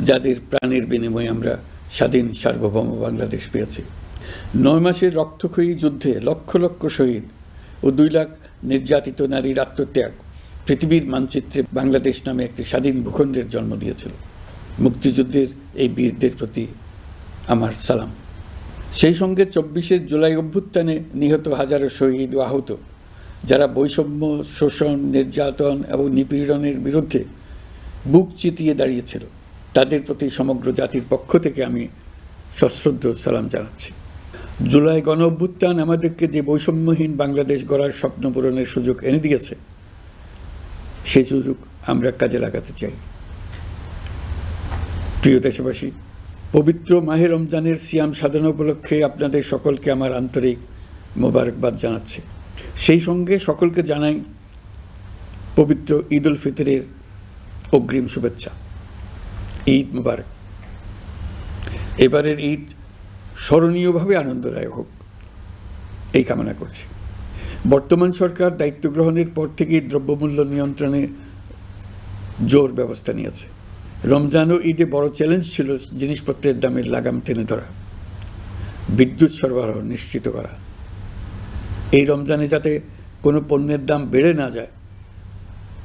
যাদের প্রাণের বিনিময়ে আমরা স্বাধীন সার্বভৌম বাংলাদেশ পেয়েছি। 9 মাসের রক্তক্ষয়ী যুদ্ধে লক্ষ লক্ষ শহীদ ও 2 লাখ নির্যাতিত নারীর আত্মত্যাগ পৃথিবীর মানচিত্রে বাংলাদেশ নামে একটি স্বাধীন ভূখণ্ডের জন্ম দিয়েছিল। মুক্তিযুদ্ধের এই বীরদের প্রতি আমার সালাম। সেই সঙ্গে 24শে জুলাই অভ্যুত্থানে নিহত হাজারো শহীদ ও আহত, যারা বৈষম্য, শোষণ, নির্যাতন এবং নিপীড়নের বিরুদ্ধে বুক চিতিয়ে দাঁড়িয়েছিল, তাদের প্রতি সমগ্র জাতির পক্ষ থেকে আমি সশ্রদ্ধ সালাম জানাচ্ছি। জুলাই গণ অভ্যুত্থান আমাদেরকে যে বৈষম্যহীন বাংলাদেশ গড়ার স্বপ্ন পূরণের সুযোগ এনে দিয়েছে, সেই সুযোগ আমরা কাজে লাগাতে চাই। প্রিয় দেশবাসী, পবিত্র মাহে রমজানের সিয়াম সাধনা উপলক্ষে আপনাদের সকলকে আমার আন্তরিক মোবারকবাদ জানাচ্ছি। সেই সঙ্গে সকলকে জানাই পবিত্র ঈদ উল ফিতরের অগ্রিম শুভেচ্ছা। ঈদ মুবারক। এবারের ঈদ স্মরণীয়ভাবে আনন্দদায়ক হোক, এই কামনা করছি। বর্তমান সরকার দায়িত্ব গ্রহণের পর থেকেই দ্রব্যমূল্য নিয়ন্ত্রণে জোর ব্যবস্থা নিয়েছে। রমজান ও ঈদে বড় চ্যালেঞ্জ ছিল জিনিসপত্রের দামের লাগাম টেনে ধরা, বিদ্যুৎ সরবরাহ নিশ্চিত করা। এই রমজানে যাতে কোনো পণ্যের দাম বেড়ে না যায়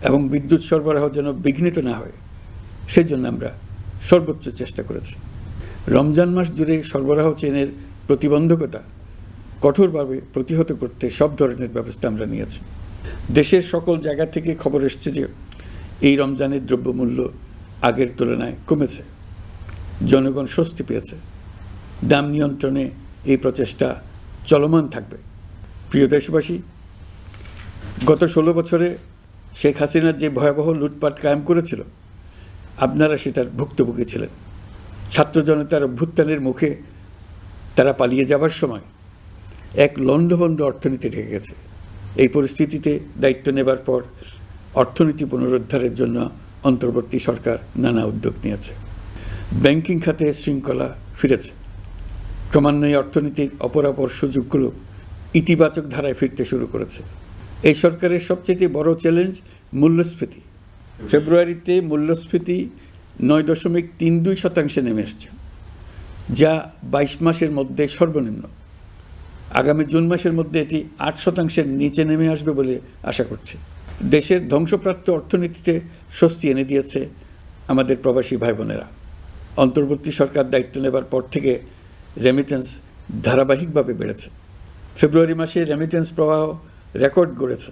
এবং বিদ্যুৎ সরবরাহ যেন বিঘ্নিত না হয়, সেজন্য আমরা সর্বোচ্চ চেষ্টা করেছি। রমজান মাস জুড়ে সরবরাহ চেনের প্রতিবন্ধকতা কঠোরভাবে প্রতিহত করতে সব ধরনের ব্যবস্থা আমরা নিয়েছি। দেশের সকল জায়গা থেকে খবর এসছে যে এই রমজানের দ্রব্যমূল্য আগের তুলনায় কমেছে, জনগণ স্বস্তি পেয়েছে। দাম নিয়ন্ত্রণে এই প্রচেষ্টা চলমান থাকবে। প্রিয় দেশবাসী, গত 16 বছরে শেখ হাসিনা যে ভয়াবহ লুটপাট কায়েম করেছিল, আপনারা সেটার ভুক্তভোগী ছিলেন। ছাত্র জনতার অভ্যুত্থানের মুখে তারা পালিয়ে যাবার সময় এক লণ্ডভণ্ড অর্থনীতি ঢেকে গেছে। এই পরিস্থিতিতে দায়িত্ব নেবার পর অর্থনীতি পুনরুদ্ধারের জন্য অন্তর্বর্তী সরকার নানা উদ্যোগ নিয়েছে। ব্যাংকিং খাতে শৃঙ্খলা ফিরেছে। ক্রমান্বয়ে অর্থনীতির অপরাপর সুযোগগুলো ইতিবাচক ধারায় ফিরতে শুরু করেছে। এই সরকারের সবচেয়ে বড় চ্যালেঞ্জ মূল্যস্ফীতি। ফেব্রুয়ারিতে মূল্যস্ফীতি 9.32% নেমে এসছে, যা 22 মাসের মধ্যে সর্বনিম্ন। আগামী জুন মাসের মধ্যে এটি 8%-এর নিচে নেমে আসবে বলে আশা করছি। দেশের ধ্বংসপ্রাপ্ত অর্থনীতিতে স্বস্তি এনে দিয়েছে আমাদের প্রবাসী ভাই বোনেরা। অন্তর্বর্তী সরকার দায়িত্ব নেবার পর থেকে রেমিটেন্স ধারাবাহিকভাবে বেড়েছে। ফেব্রুয়ারি মাসে রেমিটেন্স প্রবাহ রেকর্ড গড়েছে,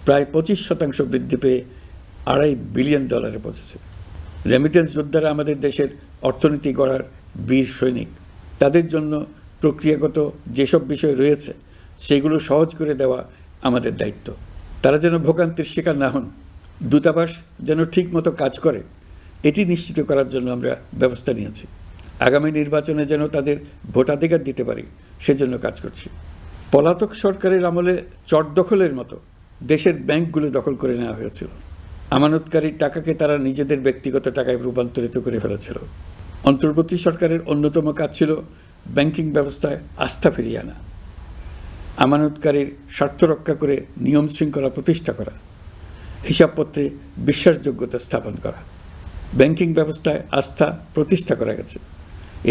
প্রায় 25% বৃদ্ধি পেয়ে $2.5 বিলিয়ন পৌঁছেছে। রেমিটেন্স যোদ্ধারা আমাদের দেশের অর্থনীতি গড়ার বীর সৈনিক। তাদের জন্য প্রক্রিয়াগত যেসব বিষয় রয়েছে, সেগুলো সহজ করে দেওয়া আমাদের দায়িত্ব। তারা যেন ভোগান্তির শিকার না হন, দূতাবাস যেন ঠিকমতো কাজ করে, এটি নিশ্চিত করার জন্য আমরা ব্যবস্থা নিয়েছি। আগামী নির্বাচনে যেন তাদের ভোটাধিকার দিতে পারি, সেজন্য কাজ করছি। পলাতক সরকারের আমলে চট দখলের মতো দেশের ব্যাংকগুলো দখল করে নেওয়া হয়েছিল। আমানতকারীর টাকাকে তারা নিজেদের ব্যক্তিগত টাকায় রূপান্তরিত করে ফেলেছিল। অন্তর্বর্তী সরকারের অন্যতম কাজ ছিল ব্যাংকিং ব্যবস্থায় আস্থা ফিরিয়ে আনা, আমানতকারীর স্বার্থ রক্ষা করে নিয়ম শৃঙ্খলা প্রতিষ্ঠা করা, হিসাবপত্রে বিশ্বাসযোগ্যতা স্থাপন করা। ব্যাংকিং ব্যবস্থায় আস্থা প্রতিষ্ঠা করা গেছে।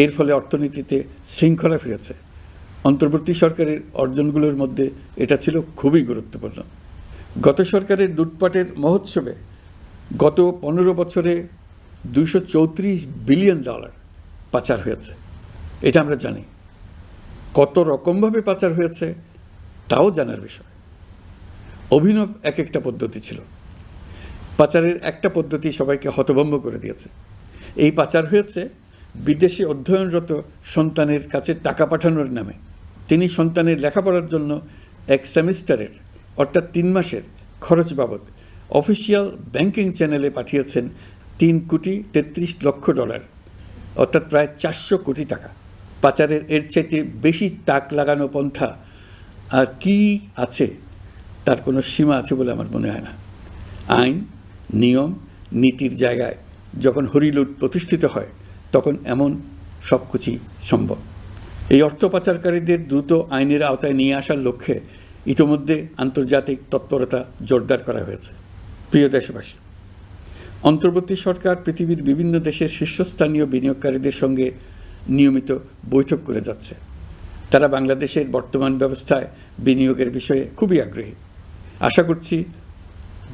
এর ফলে অর্থনীতিতে শৃঙ্খলা ফিরেছে। অন্তর্বর্তী সরকারের অর্জনগুলোর মধ্যে এটা ছিল খুবই গুরুত্বপূর্ণ। গত সরকারের লুটপাটের মহোৎসবে গত 15 বছরে $234 বিলিয়ন পাচার হয়েছে। এটা আমরা জানি। কত রকমভাবে পাচার হয়েছে তাও জানার বিষয়। অভিনব এক একটা পদ্ধতি ছিল। পাচারের একটা পদ্ধতি সবাইকে হতভম্ব করে দিয়েছে। এই পাচার হয়েছে বিদেশে অধ্যয়নরত সন্তানের কাছে টাকা পাঠানোর নামে। তিনি সন্তানের লেখাপড়ার জন্য এক সেমিস্টারের অর্থাৎ 3 মাসের খরচ বাবদ অফিসিয়াল ব্যাংকিং চ্যানেলে পাঠিয়েছেন $3.33 কোটি, অর্থাৎ প্রায় 400 কোটি টাকা। পাচারের এর চাইতে বেশি তাক লাগানো পন্থা আর কি আছে, তার কোনো সীমা আছে বলে আমার মনে হয় না। আইন, নিয়ম, নীতির জায়গায় যখন হরিলুট প্রতিষ্ঠিত হয়, তখন এমন সব কিছুই সম্ভব। এই অর্থ পাচারকারীদের দ্রুত আইনের আওতায় নিয়ে আসার লক্ষ্যে ইতিমধ্যে আন্তর্জাতিক তৎপরতা জোরদার করা হয়েছে। প্রিয় দেশবাসী, অন্তর্বর্তী সরকার পৃথিবীর বিভিন্ন দেশের শীর্ষস্থানীয় বিনিয়োগকারীদের সঙ্গে নিয়মিত বৈঠক করে যাচ্ছে। তারা বাংলাদেশের বর্তমান ব্যবস্থায় বিনিয়োগের বিষয়ে খুবই আগ্রহী। আশা করছি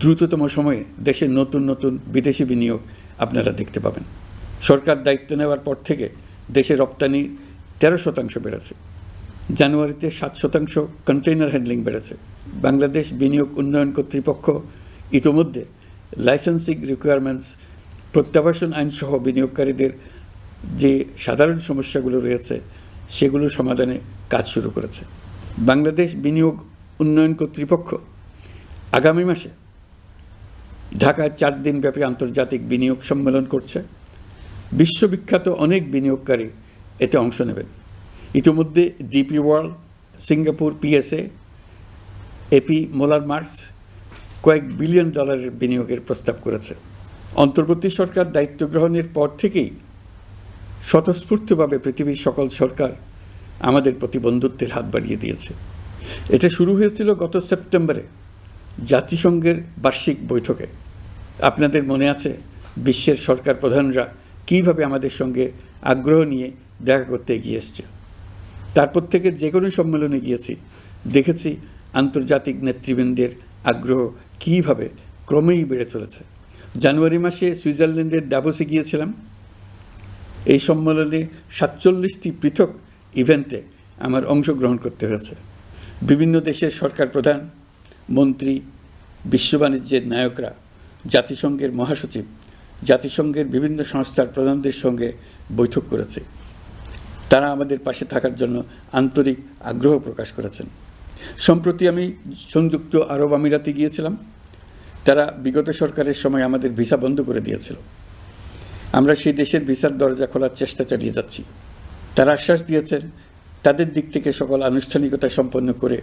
দ্রুততম সময়ে দেশে নতুন নতুন বিদেশি বিনিয়োগ আপনারা দেখতে পাবেন। সরকার দায়িত্ব নেওয়ার পর থেকে দেশে রপ্তানি 13% বেড়েছে। জানুয়ারিতে 7% কন্টেইনার হ্যান্ডলিং বেড়েছে। বাংলাদেশ বিনিয়োগ উন্নয়ন কর্তৃপক্ষ ইতোমধ্যে লাইসেন্সিং রিকোয়ারমেন্টস, প্রত্যাবাসন আইনসহ বিনিয়োগকারীদের যে সাধারণ সমস্যাগুলো রয়েছে সেগুলো সমাধানে কাজ শুরু করেছে। বাংলাদেশ বিনিয়োগ উন্নয়ন কর্তৃপক্ষ আগামী মাসে ঢাকায় 4 দিনব্যাপী আন্তর্জাতিক বিনিয়োগ সম্মেলন করছে। বিশ্ববিখ্যাত অনেক বিনিয়োগকারী এতে অংশ নেবেন। ইতিমধ্যে DP World, Singapore PSA, AP Moller Maersk কয়েক বিলিয়ন ডলারের বিনিয়োগের প্রস্তাব করেছে। অন্তর্বর্তী সরকার দায়িত্ব গ্রহণের পর থেকেই স্বতঃস্ফূর্তভাবে পৃথিবীর সকল সরকার আমাদের প্রতি বন্ধুত্বের হাত বাড়িয়ে দিয়েছে। এটা শুরু হয়েছিল গত সেপ্টেম্বরে জাতিসংঘের বার্ষিক বৈঠকে। আপনাদের মনে আছে বিশ্বের সরকার প্রধানরা কীভাবে আমাদের সঙ্গে আগ্রহ নিয়ে দেখা করতে এগিয়ে এসছে। তারপর থেকে যে কোনো সম্মেলনে গিয়েছি, দেখেছি আন্তর্জাতিক নেতৃবৃন্দের আগ্রহ কীভাবে ক্রমেই বেড়ে চলেছে। জানুয়ারি মাসে সুইজারল্যান্ডের ডাভোসে গিয়েছিলাম। এই সম্মেলনে 47টি পৃথক ইভেন্টে আমার অংশগ্রহণ করতে হয়েছে। বিভিন্ন দেশের সরকার প্রধান, মন্ত্রী, বিশ্ব বাণিজ্যের নায়করা, জাতিসংঘের মহাসচিব, জাতিসংঘের বিভিন্ন সংস্থার প্রধানদের সঙ্গে বৈঠক করেছে। তারা আমাদের পাশে থাকার জন্য আন্তরিক আগ্রহ প্রকাশ করেছেন। সম্প্রতি আমি সংযুক্ত আরব আমিরাতে গিয়েছিলাম। তারা বিগত সরকারের সময় আমাদের ভিসা বন্ধ করে দিয়েছিল। আমরা সেই দেশের ভিসার দরজা খোলার চেষ্টা চালিয়ে যাচ্ছি। তারা আশ্বাস দিয়েছেন তাদের দিক থেকে সকল আনুষ্ঠানিকতা সম্পন্ন করে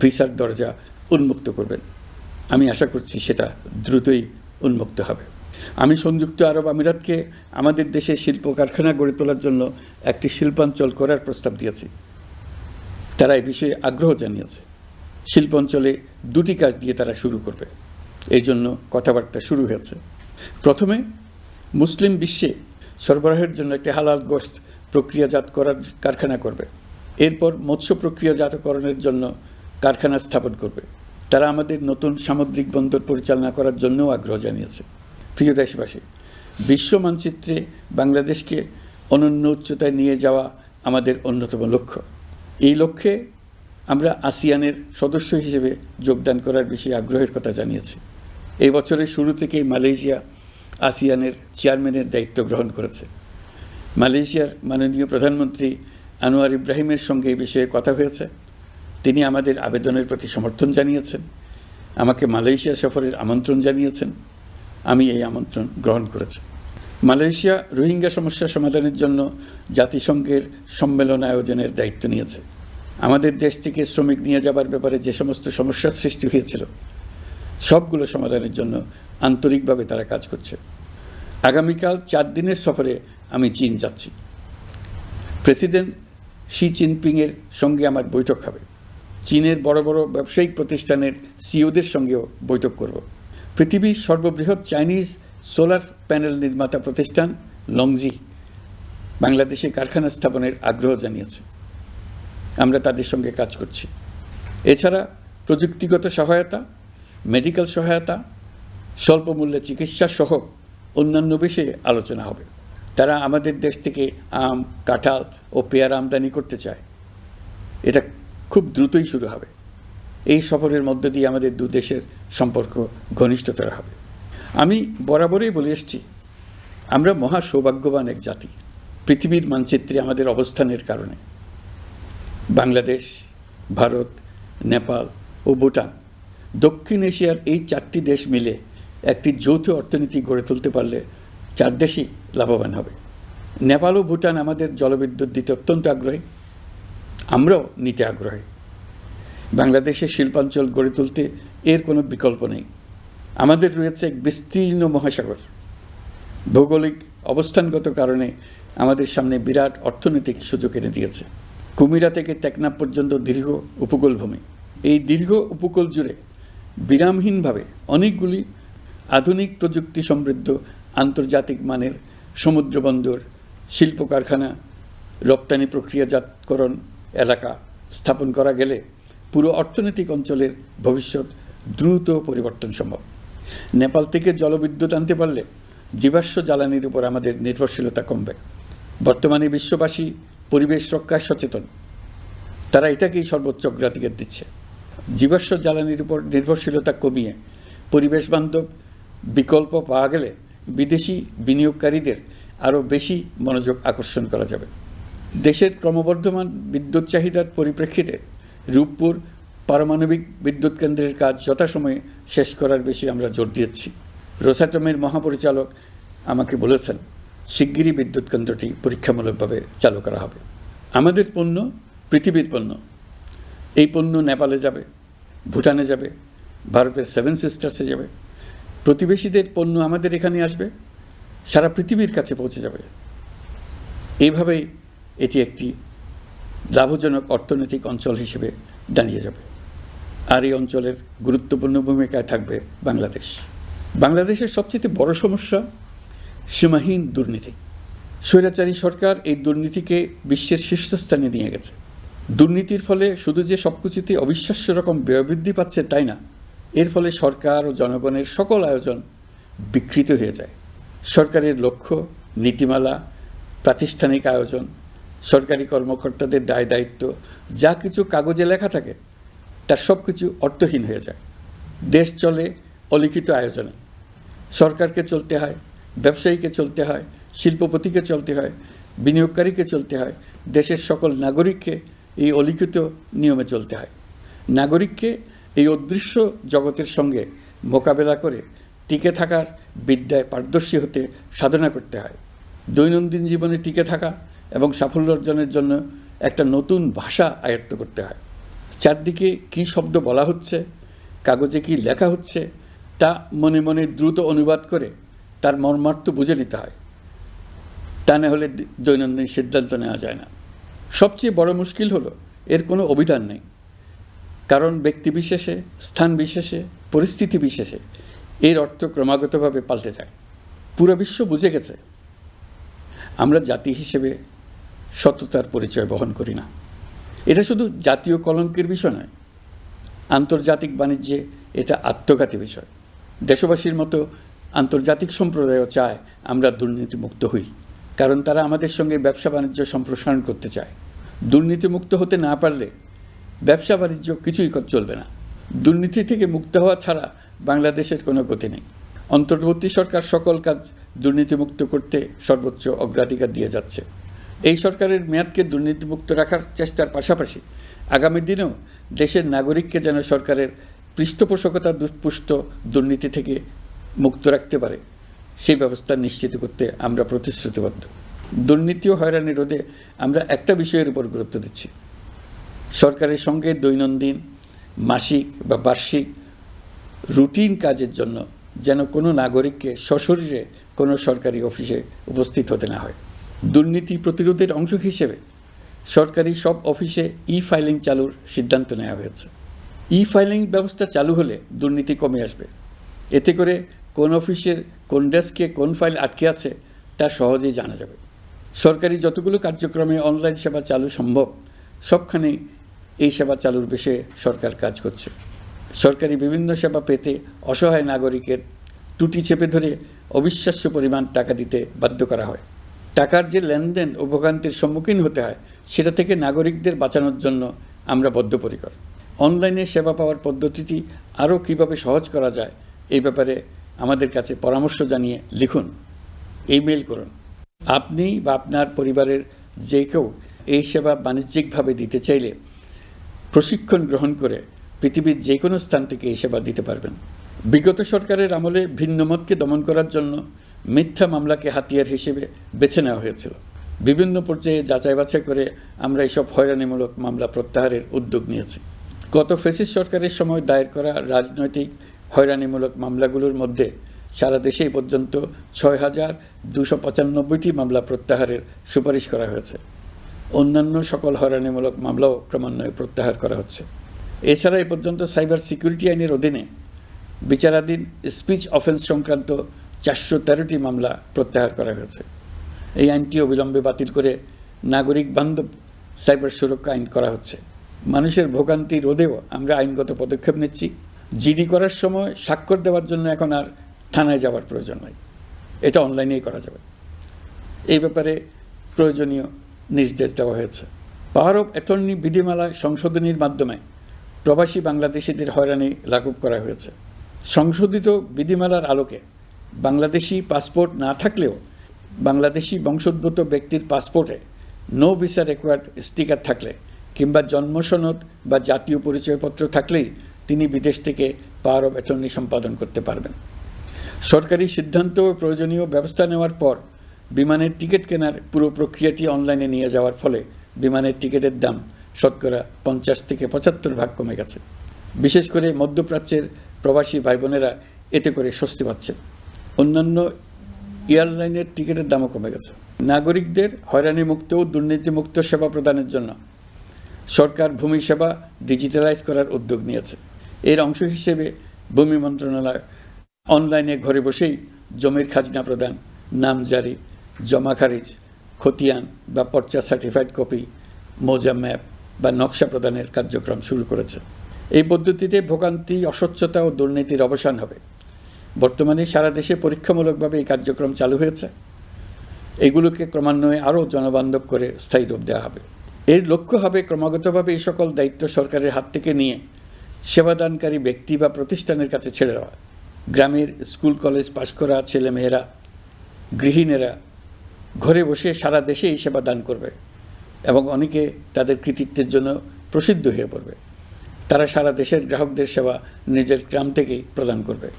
ভিসার দরজা উন্মুক্ত করবেন। আমি আশা করছি সেটা দ্রুতই উন্মুক্ত হবে। আমি সংযুক্ত আরব আমিরাতকে আমাদের দেশে শিল্প কারখানা গড়ে তোলার জন্য একটি শিল্পাঞ্চল করার প্রস্তাব দিয়েছি। তারা এই বিষয়ে আগ্রহ জানিয়েছে। শিল্পাঞ্চলে 2টি কাজ দিয়ে তারা শুরু করবে, এই জন্য কথাবার্তা শুরু হয়েছে। প্রথমে মুসলিম বিশ্বে সরবরাহের জন্য একটি হালাল গোশত প্রক্রিয়াজাত করার কারখানা করবে। এরপর মৎস্য প্রক্রিয়াজাতকরণের জন্য কারখানা স্থাপন করবে। তারা আমাদের নতুন সামুদ্রিক বন্দর পরিচালনা করার জন্যও আগ্রহ জানিয়েছে। প্রিয় দেশবাসী, বিশ্ব মানচিত্রে বাংলাদেশকে অনন্য উচ্চতায় নিয়ে যাওয়া আমাদের অন্যতম লক্ষ্য। এই লক্ষ্যে আমরা আসিয়ানের সদস্য হিসেবে যোগদান করার বিষয়ে আগ্রহের কথা জানিয়েছি। এই বছরের শুরু থেকেই মালয়েশিয়া আসিয়ানের চেয়ারম্যানের দায়িত্ব গ্রহণ করেছে। মালয়েশিয়ার মাননীয় প্রধানমন্ত্রী আনোয়ার ইব্রাহিমের সঙ্গে এই বিষয়ে কথা হয়েছে। তিনি আমাদের আবেদনের প্রতি সমর্থন জানিয়েছেন, আমাকে মালয়েশিয়া সফরের আমন্ত্রণ জানিয়েছেন। আমি এই আমন্ত্রণ গ্রহণ করেছি। মালয়েশিয়া রোহিঙ্গা সমস্যা সমাধানের জন্য জাতিসংঘের সম্মেলন আয়োজনের দায়িত্ব নিয়েছে। আমাদের দেশ থেকে শ্রমিক নিয়ে যাবার ব্যাপারে যে সমস্ত সমস্যার সৃষ্টি হয়েছিল সবগুলো সমাধানের জন্য আন্তরিকভাবে তারা কাজ করছে। আগামীকাল 4 দিনের সফরে আমি চীন যাচ্ছি। প্রেসিডেন্ট শি জিনপিংয়ের সঙ্গে আমার বৈঠক হবে। চীনের বড় বড় ব্যবসায়িক প্রতিষ্ঠানের সিইওদের সঙ্গেও বৈঠক করব। পৃথিবীর সর্ববৃহৎ চাইনিজ সোলার প্যানেল নির্মাতা প্রতিষ্ঠান লংজি বাংলাদেশে কারখানা স্থাপনের আগ্রহ জানিয়েছে। আমরা তাদের সঙ্গে কাজ করছি। এছাড়া প্রযুক্তিগত সহায়তা, মেডিকেল সহায়তা, স্বল্প মূল্যে চিকিৎসা সহ অন্যান্য বিষয়ে আলোচনা হবে। তারা আমাদের দেশ থেকে আম, কাঁঠাল ও পেয়ারা আমদানি করতে চায়। এটা খুব দ্রুতই শুরু হবে। এই সফরের মধ্য দিয়ে আমাদের 2 দেশের সম্পর্ক ঘনিষ্ঠতর হবে। আমি বরাবরই বলে এসেছি, আমরা মহা সৌভাগ্যবান এক জাতি। পৃথিবীর মানচিত্রে আমাদের অবস্থানের কারণে বাংলাদেশ, ভারত, নেপাল ও ভুটান, দক্ষিণ এশিয়ার এই 4টি দেশ মিলে একটি যৌথ অর্থনীতি গড়ে তুলতে পারলে 4 দেশই লাভবান হবে। নেপাল ও ভুটান আমাদের জলবিদ্যুৎ দিতে অত্যন্ত আগ্রহী, আমরাও নিতে আগ্রহী। বাংলাদেশের শিল্পাঞ্চল গড়ে তুলতে এর কোনো বিকল্প নেই। আমাদের রয়েছে এক বিস্তীর্ণ মহাসাগর। ভৌগোলিক অবস্থানগত কারণে আমাদের সামনে বিরাট অর্থনৈতিক সুযোগ এনে দিয়েছে। কুমিরা থেকে টেকনাফ পর্যন্ত দীর্ঘ উপকূল ভূমি। এই দীর্ঘ উপকূল জুড়ে বিরামহীনভাবে অনেকগুলি আধুনিক প্রযুক্তি সমৃদ্ধ আন্তর্জাতিক মানের সমুদ্র বন্দর, শিল্প কারখানা, রপ্তানি প্রক্রিয়াজাতকরণ এলাকা স্থাপন করা গেলে পুরো অর্থনৈতিক অঞ্চলের ভবিষ্যৎ দ্রুত পরিবর্তন সম্ভব। নেপাল থেকে জলবিদ্যুৎ আনতে পারলে জীবাশ্ম জ্বালানির উপর আমাদের নির্ভরশীলতা কমবে। বর্তমানে বিশ্ববাসী পরিবেশ রক্ষায় সচেতন, তারা এটাকেই সর্বোচ্চ অগ্রাধিকার দিচ্ছে। জীবাশ্ম জ্বালানির উপর নির্ভরশীলতা কমিয়ে পরিবেশ বান্ধব বিকল্প পাওয়া গেলে বিদেশি বিনিয়োগকারীদের আরও বেশি মনোযোগ আকর্ষণ করা যাবে। দেশের ক্রমবর্ধমান বিদ্যুৎ চাহিদার পরিপ্রেক্ষিতে রূপপুর পারমাণবিক বিদ্যুৎ কেন্দ্রের কাজ যথাসময়ে শেষ করার বেশি আমরা জোর দিয়েছি। রোসাটমের মহাপরিচালক আমাকে বলেছেন শিগগিরই বিদ্যুৎ কেন্দ্রটি পরীক্ষামূলকভাবে চালু করা হবে। আমাদের পণ্য পৃথিবীর পণ্য। এই পণ্য নেপালে যাবে, ভুটানে যাবে, ভারতের 7 সিস্টার্সে যাবে। প্রতিবেশীদের পণ্য আমাদের এখানে আসবে, সারা পৃথিবীর কাছে পৌঁছে যাবে। এইভাবেই এটি একটি লাভজনক অর্থনৈতিক অঞ্চল হিসেবে দাঁড়িয়ে যাবে। আর এই অঞ্চলের গুরুত্বপূর্ণ ভূমিকায় থাকবে বাংলাদেশ। বাংলাদেশের সবচেয়ে বড় সমস্যা সীমাহীন দুর্নীতি। স্বৈরাচারী সরকার এই দুর্নীতিকে বিশ্বের শীর্ষস্থানে নিয়ে গেছে। দুর্নীতির ফলে শুধু যে সবকিছুতে অবিশ্বাস্য রকম ব্যয়বৃদ্ধি পাচ্ছে তাই না, এর ফলে সরকার ও জনগণের সকল আয়োজন বিকৃত হয়ে যায়। সরকারের লক্ষ্য, নীতিমালা, প্রাতিষ্ঠানিক আয়োজন, সরকারি কর্মকর্তাদের দায় দায়িত্ব যা কিছু কাগজে লেখা থাকে তার সব কিছু অর্থহীন হয়ে যায়। দেশ চলে অলিখিত আয়োজনে। সরকারকে চলতে হয়, ব্যবসায়ীকে চলতে হয়, শিল্পপতিকে চলতে হয়, বিনিয়োগকারীকে চলতে হয়, দেশের সকল নাগরিককে এই অলিখিত নিয়মে চলতে হয়। নাগরিককে এই অদৃশ্য জগতের সঙ্গে মোকাবেলা করে টিকে থাকার বিদ্যায় পারদর্শী হতে সাধনা করতে হয়। দৈনন্দিন জীবনে টিকে থাকা এবং সাফল্য অর্জনের জন্য একটা নতুন ভাষা আয়ত্ত করতে হয়। চারদিকে কী শব্দ বলা হচ্ছে, কাগজে কি লেখা হচ্ছে তা মনে মনে দ্রুত অনুবাদ করে তার মর্মার্থ বুঝে নিতে হয়। তা না হলে দৈনন্দিন সিদ্ধান্ত নেওয়া যায় না। সবচেয়ে বড় মুশকিল হলো এর কোনো অভিধান নেই। কারণ ব্যক্তিবিশেষে, স্থান বিশেষে, পরিস্থিতি বিশেষে এর অর্থ ক্রমাগতভাবে পাল্টে যায়। পুরো বিশ্ব বুঝে গেছে আমরা জাতি হিসেবে সততার পরিচয় বহন করি না। এটা শুধু জাতীয় কলঙ্কের বিষয় নয়, আন্তর্জাতিক বাণিজ্যে এটা আত্মঘাতী বিষয়। দেশবাসীর মতো আন্তর্জাতিক সম্প্রদায়ও চায় আমরা দুর্নীতিমুক্ত হই, কারণ তারা আমাদের সঙ্গে ব্যবসা বাণিজ্য সম্প্রসারণ করতে চায়। দুর্নীতিমুক্ত হতে না পারলে ব্যবসা বাণিজ্য কিছুই চলবে না। দুর্নীতি থেকে মুক্ত হওয়া ছাড়া বাংলাদেশের কোনো গতি নেই। অন্তর্বর্তী সরকার সকল কাজ দুর্নীতিমুক্ত করতে সর্বোচ্চ অগ্রাধিকার দিয়ে যাচ্ছে। এই সরকারের মেয়াদকে দুর্নীতিমুক্ত রাখার চেষ্টার পাশাপাশি আগামী দিনেও দেশের নাগরিককে যেন সরকারের পৃষ্ঠপোষকতা দুষ্পুষ্ট দুর্নীতি থেকে মুক্ত রাখতে পারে সেই ব্যবস্থা নিশ্চিত করতে আমরা প্রতিশ্রুতিবদ্ধ। দুর্নীতি ও হয়রানি রোধে আমরা একটা বিষয়ের উপর গুরুত্ব দিচ্ছি। সরকারের সঙ্গে দৈনন্দিন, মাসিক বা বার্ষিক রুটিন কাজের জন্য যেন কোনো নাগরিককে সশরীরে কোনো সরকারি অফিসে উপস্থিত হতে না হয়। দুর্নীতি প্রতিরোধের অংশ হিসেবে সরকারি সব অফিসে ফাইলিং চালুর সিদ্ধান্ত নেওয়া হয়েছে। ফাইলিং ব্যবস্থা চালু হলে দুর্নীতি কমে আসবে। এতে করে কোন অফিসের কোন ডেস্কে কোন ফাইল আটকে আছে তা সহজেই জানা যাবে। সরকারি যতগুলো কার্যক্রমে অনলাইন সেবা চালু সম্ভব সবখানেই এই সেবা চালুর বিষয়ে সরকার কাজ করছে। সরকারি বিভিন্ন সেবা পেতে অসহায় নাগরিকের টুটি চেপে ধরে অবিশ্বাস্য পরিমাণ টাকা দিতে বাধ্য করা হয়। টাকার যে লেনদেন ও ভোগান্তির সম্মুখীন হতে হয় সেটা থেকে নাগরিকদের বাঁচানোর জন্য আমরা বদ্ধপরিকর। অনলাইনে সেবা পাওয়ার পদ্ধতিটি আরও কীভাবে সহজ করা যায় এই ব্যাপারে আমাদের কাছে পরামর্শ জানিয়ে লিখুন, ইমেল করুন। আপনি বা আপনার পরিবারের যে কেউ এই সেবা বাণিজ্যিকভাবে দিতে চাইলে প্রশিক্ষণ গ্রহণ করে পৃথিবীর যে কোনো স্থান থেকে এই সেবা দিতে পারবেন। বিগত সরকারের আমলে ভিন্নমতকে দমন করার জন্য মিথ্যা মামলাকে হাতিয়ার হিসেবে বেছে নেওয়া হয়েছিল। বিভিন্ন পর্যায়ে যাচাই বাছাই করে আমরা এইসব হয়রানিমূলক মামলা প্রত্যাহারের উদ্যোগ নিয়েছি। গত ফ্যাসিস্ট সরকারের সময় দায়ের করা রাজনৈতিক হয়রানিমূলক মামলাগুলোর মধ্যে সারা দেশে পর্যন্ত ৬,২৯৫টি মামলা প্রত্যাহারের সুপারিশ করা হয়েছে। অন্যান্য সকল হয়রানিমূলক মামলাও ক্রমান্বয়ে প্রত্যাহার করা হচ্ছে। এছাড়া এ পর্যন্ত সাইবার সিকিউরিটি আইনের অধীনে বিচারাধীন স্পিচ অফেন্স সংক্রান্ত 413টি মামলা প্রত্যাহার করা হয়েছে। এই আইনটি অবিলম্বে বাতিল করে নাগরিক বান্ধব সাইবার সুরক্ষা আইন করা হচ্ছে। মানুষের ভোগান্তি রোধেও আমরা আইনগত পদক্ষেপ নিচ্ছি। জিডি করার সময় স্বাক্ষর দেওয়ার জন্য এখন আর থানায় যাওয়ার প্রয়োজন নাই, এটা অনলাইনেই করা যাবে। এই ব্যাপারে প্রয়োজনীয় নির্দেশ দেওয়া হয়েছে। পাওয়ার অফ অ্যাটর্নি বিধিমালা সংশোধনীর মাধ্যমে প্রবাসী বাংলাদেশিদের হয়রানি লাঘব করা হয়েছে। সংশোধিত বিধিমালার আলোকে বাংলাদেশি পাসপোর্ট না থাকলেও বাংলাদেশি বংশোদ্ভূত ব্যক্তির পাসপোর্টে নো ভিসা রিকোয়ার্ড স্টিকার থাকলে কিংবা জন্মসনদ বা জাতীয় পরিচয়পত্র থাকলেই তিনি বিদেশ থেকে পাওয়ার অফ অ্যাটর্নি সম্পাদন করতে পারবেন। সরকারি সিদ্ধান্ত ও প্রয়োজনীয় ব্যবস্থা নেওয়ার পর বিমানের টিকিট কেনার পুরো প্রক্রিয়াটি অনলাইনে নিয়ে যাওয়ার ফলে বিমানের টিকিটের দাম শতকরা 50 থেকে 75% কমে গেছে। বিশেষ করে মধ্যপ্রাচ্যের প্রবাসী ভাই বোনেরা এতে করে স্বস্তি পাচ্ছেন। অন্যান্য এয়ারলাইনের টিকিটের দামও কমে গেছে। নাগরিকদের হয়রানিমুক্ত ও দুর্নীতিমুক্ত সেবা প্রদানের জন্য সরকার ভূমি সেবা ডিজিটালাইজ করার উদ্যোগ নিয়েছে। এর অংশ হিসেবে ভূমি মন্ত্রণালয় অনলাইনে ঘরে বসেই জমির খাজনা প্রদান, নামজারি, জমা খারিজ, খতিয়ান বা পর্চা সার্টিফাইড কপি, মৌজা ম্যাপ বা নকশা প্রদানের কার্যক্রম শুরু করেছে। এই পদ্ধতিতে ভোগান্তি, অস্বচ্ছতা ও দুর্নীতির অবসান হবে। বর্তমানে সারা দেশে পরীক্ষামূলকভাবে এই কার্যক্রম চালু হয়েছে। এগুলোকে ক্রমান্বয়ে আরও জনবান্ধব করে স্থায়ী রূপ দেওয়া হবে। এর লক্ষ্য হবে ক্রমাগতভাবে এই সকল দায়িত্ব সরকারের হাত থেকে নিয়ে সেবাদানকারী ব্যক্তি বা প্রতিষ্ঠানের কাছে ছেড়ে দেওয়া। গ্রামের স্কুল কলেজ পাশ করা ছেলেমেয়েরা, গৃহিণীরা ঘরে বসে সারা দেশে এই সেবা দান করবে এবং অনেকে তাদের কৃতিত্বের জন্য প্রসিদ্ধ হয়ে পড়বে। তারা সারা দেশের গ্রাহকদের সেবা নিজের গ্রাম থেকেই প্রদান করবে।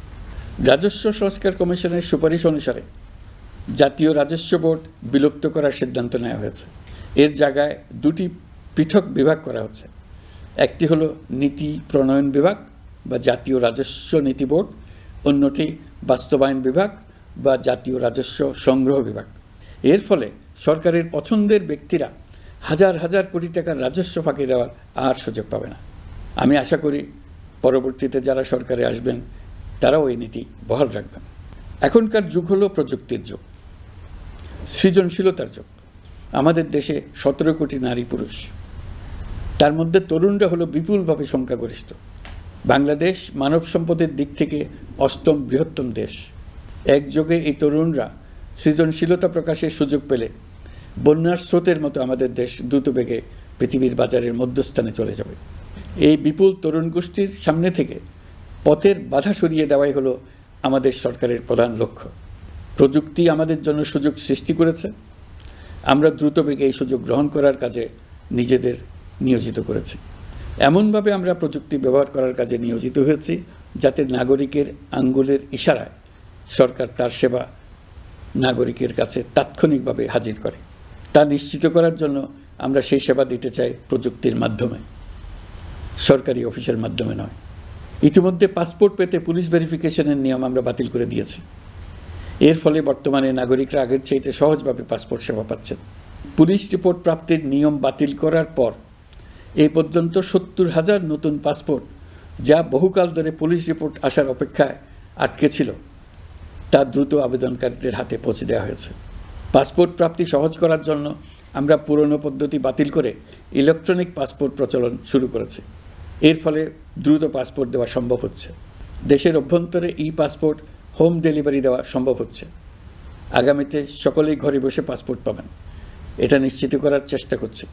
রাজস্ব সংস্কার কমিশনের সুপারিশ অনুসারে জাতীয় রাজস্ব বোর্ড বিলুপ্ত করার সিদ্ধান্ত নেওয়া হয়েছে। এর জায়গায় দুটি পৃথক বিভাগ করা হচ্ছে। একটি হলো নীতি প্রণয়ন বিভাগ বা জাতীয় রাজস্ব নীতি বোর্ড, অন্যটি বাস্তবায়ন বিভাগ বা জাতীয় রাজস্ব সংগ্রহ বিভাগ। এর ফলে সরকারের পছন্দের ব্যক্তিরা হাজার হাজার কোটি টাকার রাজস্ব ফাঁকি দেওয়ার আর সুযোগ পাবে না। আমি আশা করি পরবর্তীতে যারা সরকারে আসবেন তারাও এই নীতি বহাল রাখবেন। এখনকার যুগ হলো প্রযুক্তির যুগ, সৃজনশীলতার যুগ। আমাদের দেশে 17 কোটি নারী পুরুষ, তার মধ্যে তরুণরা হলো বিপুলভাবে সংখ্যাগরিষ্ঠ। বাংলাদেশ মানব সম্পদের দিক থেকে 8ম বৃহত্তম দেশ। একযোগে এই তরুণরা সৃজনশীলতা প্রকাশের সুযোগ পেলে বন্যার স্রোতের মতো আমাদের দেশ দ্রুত বেগে পৃথিবীর বাজারের মধ্যস্থানে চলে যাবে। এই বিপুল তরুণ গোষ্ঠীর সামনে থেকে পথের বাধা সরিয়ে দেওয়াই হলো আমাদের সরকারের প্রধান লক্ষ্য। প্রযুক্তি আমাদের জন্য সুযোগ সৃষ্টি করেছে, আমরা দ্রুত বেগে এই সুযোগ গ্রহণ করার কাজে নিজেদের নিয়োজিত করেছি। এমনভাবে আমরা প্রযুক্তি ব্যবহার করার কাজে নিয়োজিত হয়েছি যাতে নাগরিকের আঙ্গুলের ইশারায় সরকার তার সেবা নাগরিকের কাছে তাৎক্ষণিকভাবে হাজির করে। তা নিশ্চিত করার জন্য আমরা সেই সেবা দিতে চাই প্রযুক্তির মাধ্যমে, সরকারি অফিসের মাধ্যমে নয়। ইতিমধ্যে পাসপোর্ট পেতে পুলিশ ভেরিফিকেশনের নিয়ম আমরা বাতিল করে দিয়েছি। এর ফলে বর্তমানে নাগরিকরা আগের চাইতে সহজভাবে পাসপোর্ট সেবা পাচ্ছেন। পুলিশ রিপোর্ট প্রাপ্তির নিয়ম বাতিল করার পর এই পর্যন্ত 70,000 নতুন পাসপোর্ট, যা বহুকাল ধরে পুলিশ রিপোর্ট আসার অপেক্ষায় আটকে ছিল, তা দ্রুত আবেদনকারীদের হাতে পৌঁছে দেওয়া হয়েছে। পাসপোর্ট প্রাপ্তি সহজ করার জন্য আমরা পুরনো পদ্ধতি বাতিল করে ইলেকট্রনিক পাসপোর্ট প্রচলন শুরু করেছি। এর ফলে দ্রুত পাসপোর্ট দেওয়া সম্ভব হচ্ছে। দেশের অভ্যন্তরে ই পাসপোর্ট হোম ডেলিভারি দেওয়া সম্ভব হচ্ছে। আগামীতে সকলেই ঘরে বসে পাসপোর্ট পাবেন, এটা নিশ্চিত করার চেষ্টা করছি।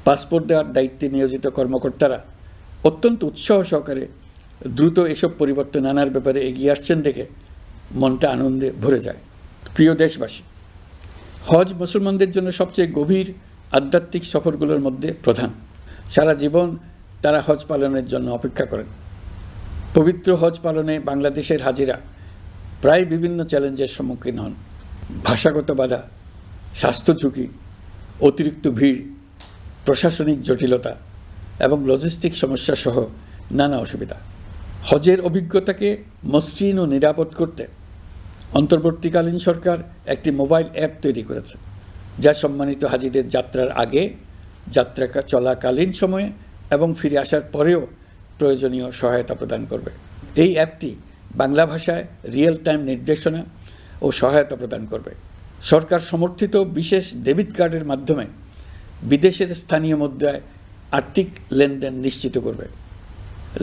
পাসপোর্ট দেওয়ার দায়িত্বে নিয়োজিত কর্মকর্তারা অত্যন্ত উৎসাহ সহকারে দ্রুত এসব পরিবর্তন আনার ব্যাপারে এগিয়ে আসছেন দেখে মনটা আনন্দে ভরে যায়। প্রিয় দেশবাসী, হজ মুসলমানদের জন্য সবচেয়ে গভীর আধ্যাত্মিক সফরগুলোর মধ্যে প্রধান। সারা জীবন তারা হজ পালনের জন্য অপেক্ষা করেন। পবিত্র হজ পালনে বাংলাদেশের হাজিরা প্রায় বিভিন্ন চ্যালেঞ্জের সম্মুখীন হন। ভাষাগত বাধা, স্বাস্থ্য ঝুঁকি, অতিরিক্ত ভিড়, প্রশাসনিক জটিলতা এবং লজিস্টিক সমস্যা সহ নানা অসুবিধা। হজের অভিজ্ঞতাকে মসৃণ ও নিরাপদ করতে অন্তর্বর্তীকালীন সরকার একটি মোবাইল অ্যাপ তৈরি করেছে, যা সম্মানিত হাজিদের যাত্রার আগে, যাত্রা চলাকালীন সময়ে এবং ফিরে আসার পরেও প্রয়োজনীয় সহায়তা প্রদান করবে। এই অ্যাপটি বাংলা ভাষায় রিয়েল টাইম নির্দেশনা ও সহায়তা প্রদান করবে। সরকার সমর্থিত বিশেষ ডেবিট কার্ডের মাধ্যমে বিদেশের স্থানীয় মুদ্রায় আর্থিক লেনদেন নিশ্চিত করবে।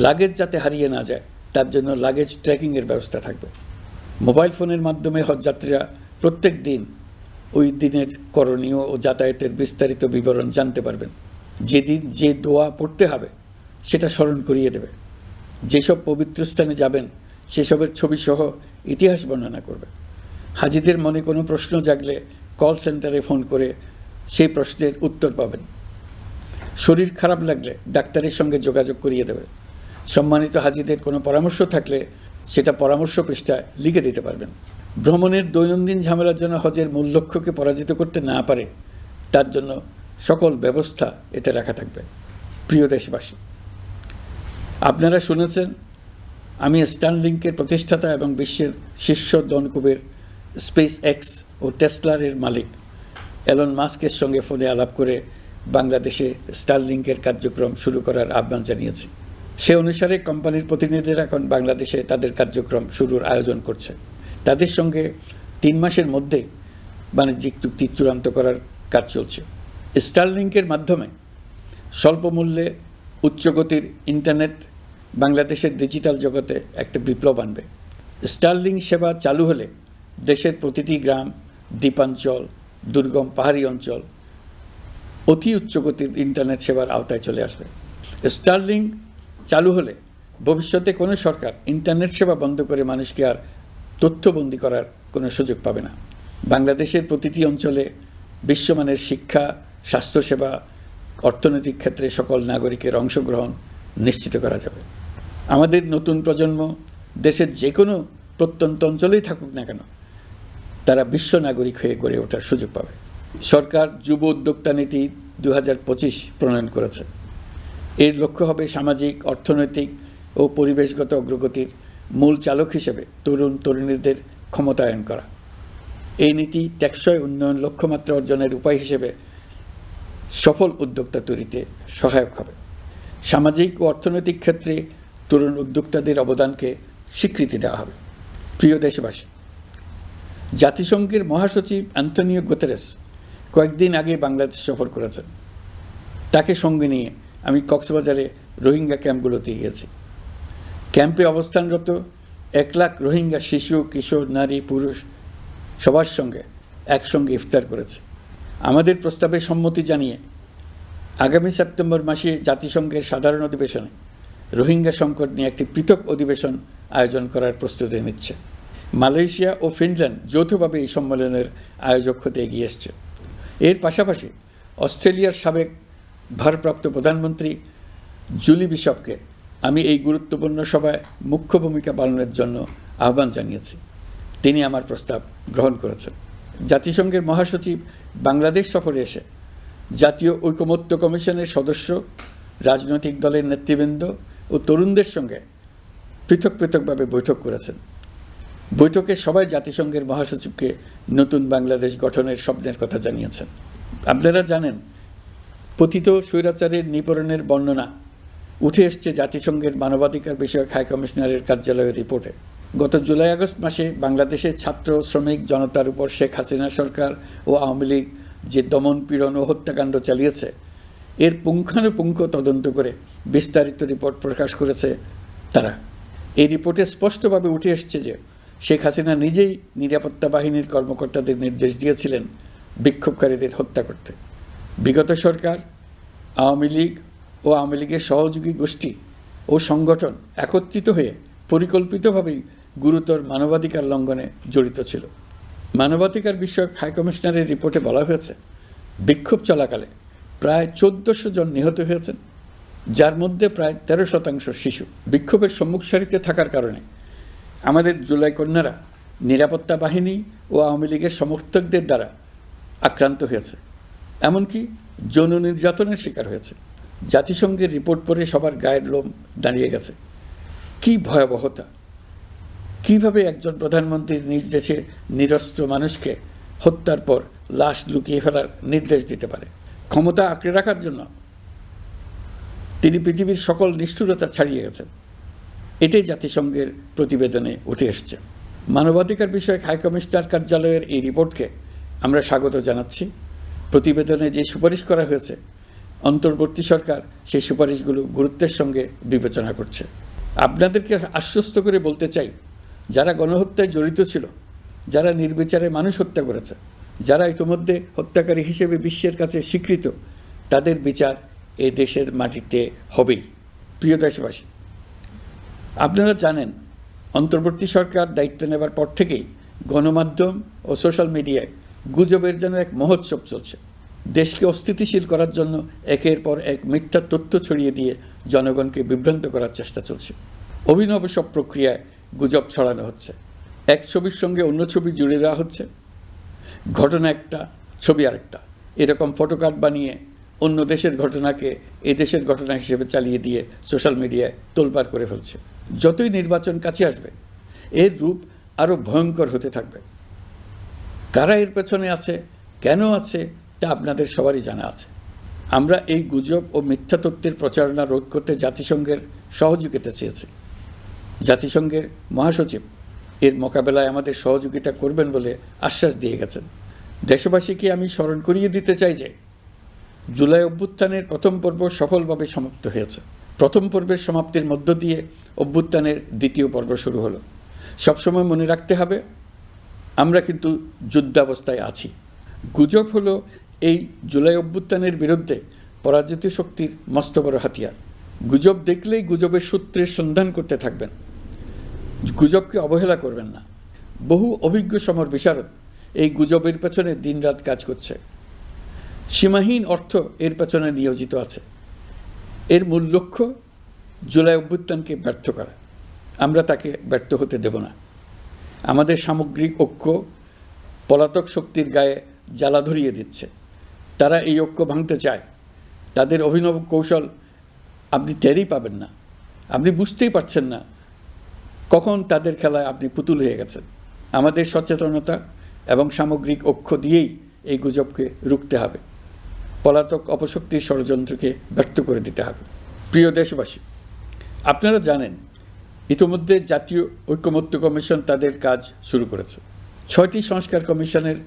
লাগেজ যাতে হারিয়ে না যায় তার জন্য লাগেজ ট্র্যাকিংয়ের ব্যবস্থা থাকবে। মোবাইল ফোনের মাধ্যমে হজযাত্রীরা প্রত্যেক দিন ওই দিনের করণীয় ও যাতায়াতের বিস্তারিত বিবরণ জানতে পারবেন। যেদিন যে দোয়া পড়তে হবে সেটা স্মরণ করিয়ে দেবে। যেসব পবিত্র স্থানে যাবেন সেসবের ছবিসহ ইতিহাস বর্ণনা করবে। হাজিদের মনে কোনো প্রশ্ন জাগলে কল সেন্টারে ফোন করে সেই প্রশ্নের উত্তর পাবেন। শরীর খারাপ লাগলে ডাক্তারের সঙ্গে যোগাযোগ করিয়ে দেবে। সম্মানিত হাজিদের কোনো পরামর্শ থাকলে সেটা পরামর্শ পৃষ্ঠায় লিখে দিতে পারবেন। ভ্রমণের দৈনন্দিন ঝামেলার জন্য হজের মূল লক্ষ্যকে পরাজিত করতে না পারে তার জন্য সকল ব্যবস্থা এতে রাখা থাকবে। প্রিয় দেশবাসী, আপনারা শুনেছেন আমি স্টারলিংকের প্রতিষ্ঠাতা এবং বিশ্বের শীর্ষ ধনকুবের স্পেস এক্স ও টেসলার মালিক এলন মাস্কের সঙ্গে ফোনে আলাপ করে বাংলাদেশে স্টারলিংকের কার্যক্রম শুরু করার আহ্বান জানিয়েছি। সে অনুসারে কোম্পানির প্রতিনিধিরা এখন বাংলাদেশে তাদের কার্যক্রম শুরুর আয়োজন করছে। তাদের সঙ্গে 3 মাসের মধ্যে বাণিজ্যিক চুক্তি চূড়ান্ত করার কাজ চলছে। স্টারলিংকের মাধ্যমে স্বল্প মূল্যে উচ্চগতির ইন্টারনেট বাংলাদেশের ডিজিটাল জগতে একটা বিপ্লব আনবে। স্টারলিংক সেবা চালু হলে দেশের প্রতিটি গ্রাম, দ্বীপাঞ্চল, দুর্গম পাহাড়ি অঞ্চল অতি উচ্চগতির ইন্টারনেট সেবার আওতায় চলে আসবে। স্টারলিংক চালু হলে ভবিষ্যতে কোনো সরকার ইন্টারনেট সেবা বন্ধ করে মানুষকে আর তথ্যবন্দি করার কোনো সুযোগ পাবে না। বাংলাদেশের প্রতিটি অঞ্চলে বিশ্বমানের শিক্ষা, স্বাস্থ্যসেবা, অর্থনৈতিক ক্ষেত্রে সকল নাগরিকের অংশগ্রহণ নিশ্চিত করা যাবে। আমাদের নতুন প্রজন্ম দেশের যে কোনো প্রত্যন্ত অঞ্চলেই থাকুক না কেন তারা বিশ্ব নাগরিক হয়ে গড়ে ওঠার সুযোগ পাবে। সরকার যুব উদ্যোক্তা নীতি 2025 প্রণয়ন করেছে। এর লক্ষ্য হবে সামাজিক, অর্থনৈতিক ও পরিবেশগত অগ্রগতির মূল চালক হিসেবে তরুণ তরুণীদের ক্ষমতায়ন করা। এই নীতি টেকসই উন্নয়ন লক্ষ্যমাত্রা অর্জনের উপায় হিসেবে সফল উদ্যোক্তা তৈরিতে সহায়ক হবে। সামাজিক ও অর্থনৈতিক ক্ষেত্রে তরুণ উদ্যোক্তাদের অবদানকে স্বীকৃতি দেওয়া হবে। প্রিয় দেশবাসী, জাতিসংঘের মহাসচিব অ্যান্টনিও গুতেরেস কয়েকদিন আগে বাংলাদেশ সফর করেছেন। তাকে সঙ্গে নিয়ে আমি কক্সবাজারে রোহিঙ্গা ক্যাম্পগুলোতে গিয়েছি। ক্যাম্পে অবস্থানরত 1 লাখ রোহিঙ্গা শিশু, কিশোর, নারী, পুরুষ সবার সঙ্গে একসঙ্গে ইফতার করেছে। আমাদের প্রস্তাবে সম্মতি জানিয়ে আগামী সেপ্টেম্বর মাসে জাতিসংঘের সাধারণ অধিবেশনে রোহিঙ্গা সংকট নিয়ে একটি পৃথক অধিবেশন আয়োজন করার প্রস্তুতি নিচ্ছে। মালয়েশিয়া ও ফিনল্যান্ড যৌথভাবে এই সম্মেলনের আয়োজক হতে এগিয়ে এসছে। এর পাশাপাশি অস্ট্রেলিয়ার সাবেক ভারপ্রাপ্ত প্রধানমন্ত্রী জুলি বিশপকে আমি এই গুরুত্বপূর্ণ সভায় মুখ্য ভূমিকা পালনের জন্য আহ্বান জানিয়েছি। তিনি আমার প্রস্তাব গ্রহণ করেছেন। জাতিসংঘের মহাসচিব বাংলাদেশ সফরে এসে জাতীয় ঐকমত্য কমিশনের সদস্য, রাজনৈতিক দলের নেতৃবৃন্দ ও তরুণদের সঙ্গে পৃথক পৃথকভাবে বৈঠক করেছেন। বৈঠকে সবাই জাতিসংঘের মহাসচিবকে নতুন বাংলাদেশ গঠনের স্বপ্নের কথা জানিয়েছেন। আপনারা জানেন, পতিত স্বৈরাচারের নিপীড়নের বর্ণনা উঠে এসছে জাতিসংঘের মানবাধিকার বিষয়ক হাই কমিশনারের কার্যালয়ের রিপোর্টে। গত জুলাই-আগস্ট মাসে বাংলাদেশের ছাত্র, শ্রমিক জনতার উপর শেখ হাসিনা সরকার ও আওয়ামী লীগ যে দমন, পীড়ন ও হত্যাকাণ্ড চালিয়েছে এর পুঙ্খানুপুঙ্খ তদন্ত করে বিস্তারিত রিপোর্ট প্রকাশ করেছে তারা। এই রিপোর্টে স্পষ্টভাবে উঠে এসছে যে শেখ হাসিনা নিজেই নিরাপত্তা বাহিনীর কর্মকর্তাদের নির্দেশ দিয়েছিলেন বিক্ষোভকারীদের হত্যা করতে। বিগত সরকার, আওয়ামী লীগ ও আওয়ামী লীগের সহযোগী গোষ্ঠী ও সংগঠন একত্রিত হয়ে পরিকল্পিতভাবেই গুরুতর মানবাধিকার লঙ্ঘনে জড়িত ছিল। মানবাধিকার বিষয়ক হাই কমিশনারের রিপোর্টে বলা হয়েছে, বিক্ষোভ চলাকালে প্রায় 1400 জন নিহত হয়েছেন, যার মধ্যে প্রায় 13% শিশু। বিক্ষোভের সম্মুখ সারিতে থাকার কারণে আমাদের জুলাই কন্যারা নিরাপত্তা বাহিনী ও আওয়ামী লীগের সমর্থকদের দ্বারা আক্রান্ত হয়েছে, এমনকি যৌন নির্যাতনের শিকার হয়েছে। জাতিসংঘের রিপোর্ট পড়ে সবার গায়ের লোম দাঁড়িয়ে গেছে। কি ভয়াবহতা! কিভাবে একজন প্রধানমন্ত্রী নিজ দেশের নিরস্ত্র মানুষকে হত্যার পর লাশ লুকিয়ে ফেলার নির্দেশ দিতে পারে? ক্ষমতা আঁকড়ে রাখার জন্য তিনি পৃথিবীর সকল নিষ্ঠুরতা ছাড়িয়ে গেছেন। এটাই জাতিসংঘের প্রতিবেদনে উঠে এসছে। মানবাধিকার বিষয়ক হাইকমিশনার কার্যালয়ের এই রিপোর্টকে আমরা স্বাগত জানাচ্ছি। প্রতিবেদনে যে সুপারিশ করা হয়েছে, অন্তর্বর্তী সরকার সেই সুপারিশগুলো গুরুত্বের সঙ্গে বিবেচনা করছে। আপনাদেরকে আশ্বস্ত করে বলতে চাই, যারা গণহত্যায় জড়িত ছিল, যারা নির্বিচারে মানুষ হত্যা করেছে, যারা ইতিমধ্যে হত্যাকারী হিসেবে বিশ্বের কাছে স্বীকৃত, তাদের বিচার এই দেশের মাটিতে হবেই। প্রিয় দেশবাসী, আপনারা জানেন অন্তর্বর্তী সরকার দায়িত্ব নেবার পর থেকেই গণমাধ্যম ও সোশ্যাল মিডিয়ায় গুজবের যেন এক মহোৎসব চলছে। দেশকে অস্থিতিশীল করার জন্য একের পর এক মিথ্যা তথ্য ছড়িয়ে দিয়ে জনগণকে বিভ্রান্ত করার চেষ্টা চলছে। অভিনব সব প্রক্রিয়ায় গুজব ছড়ানো হচ্ছে। এক ছবির সঙ্গে অন্য ছবি জুড়ে দেওয়া হচ্ছে, ঘটনা একটা, ছবি আরেকটা, এরকম ফটোকার্ড বানিয়ে অন্য দেশের ঘটনাকে এ দেশের ঘটনা হিসেবে চালিয়ে দিয়ে সোশ্যাল মিডিয়ায় তোলপাড় করে ফেলছে। যতই নির্বাচন কাছে আসবে, এর রূপ আরও ভয়ঙ্কর হতে থাকবে। কারা এর পেছনে আছে, কেন আছে, তা আপনাদের সবারই জানা আছে। আমরা এই গুজব ও মিথ্যা তথ্যের প্রচারণা রোধ করতে জাতিসংঘের সহযোগিতা চেয়েছি। জাতিসংঘের মহাসচিব এর মোকাবেলায় আমাদের সহযোগিতা করবেন বলে আশ্বাস দিয়ে গেছেন। দেশবাসীকে আমি স্মরণ করিয়ে দিতে চাই যে জুলাই অভ্যুত্থানের প্রথম পর্ব সফলভাবে সমাপ্ত হয়েছে। প্রথম পর্বের সমাপ্তির মধ্য দিয়ে অভ্যুত্থানের দ্বিতীয় পর্ব শুরু হলো। সবসময় মনে রাখতে হবে, আমরা কিন্তু যুদ্ধাবস্থায় আছি। গুজব হলো এই জুলাই অভ্যুত্থানের বিরুদ্ধে পরাজিত শক্তির মস্ত বড় হাতিয়ার। গুজব দেখলেই গুজবের সূত্রের সন্ধান করতে থাকবেন, গুজবকে অবহেলা করবেন না। বহু অভিজ্ঞ সমর বিশারদ এই গুজবের পেছনে দিনরাত কাজ করছে। সীমাহীন অর্থ এর পেছনে নিয়োজিত আছে। এর মূল লক্ষ্য জুলাই অভ্যুত্থানকে ব্যর্থ করা। আমরা তাকে ব্যর্থ হতে দেব না। আমাদের সামগ্রিক ঐক্য পলাতক শক্তির গায়ে জ্বালা ধরিয়ে দিচ্ছে। তারা এই ঐক্য ভাঙতে চায়। তাদের অভিনব কৌশল আপনি টেরই পাবেন না, আপনি বুঝতেই পারছেন না কখন তাদের খেলায় আপনি পুতুল হয়ে গেছেন। আমাদের সচেতনতা এবং সামগ্রিক ঐক্য দিয়েই এই গুজবকে রুখতে হবে, পলাতক অপশক্তির ষড়যন্ত্রকে ব্যর্থ করে দিতে হবে। প্রিয় দেশবাসী, আপনারা জানেন ইতিমধ্যে জাতীয় ঐকমত্য কমিশন তাদের কাজ শুরু করেছে। 6টি সংস্কার কমিশনের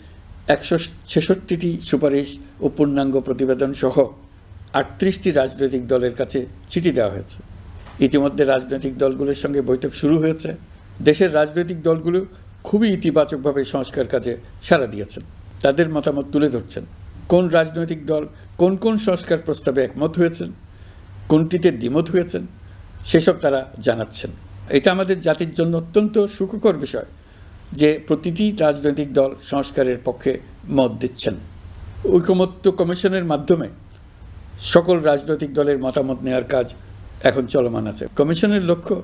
166টি সুপারিশ ও পূর্ণাঙ্গ প্রতিবেদন সহ 38টি রাজনৈতিক দলের কাছে চিঠি দেওয়া হয়েছে। ইতিমধ্যে রাজনৈতিক দলগুলোর সঙ্গে বৈঠক শুরু হয়েছে। দেশের রাজনৈতিক দলগুলো খুবই ইতিবাচকভাবে সংস্কার কাজে সাড়া দিয়েছেন, তাদের মতামত তুলে ধরছেন। কোন রাজনৈতিক দল কোন কোন সংস্কার প্রস্তাবে একমত হয়েছেন, কোনটিতে দ্বিমত হয়েছেন, সেসব তারা জানাচ্ছেন। এটা আমাদের জাতির জন্য অত্যন্ত সুখকর বিষয় যে প্রতিটি রাজনৈতিক দল সংস্কারের পক্ষে মত দিচ্ছেন। ঐকমত্য কমিশনের মাধ্যমে সকল রাজনৈতিক দলের মতামত নেওয়ার কাজ এখন চলমান আছে। কমিশনের লক্ষ্য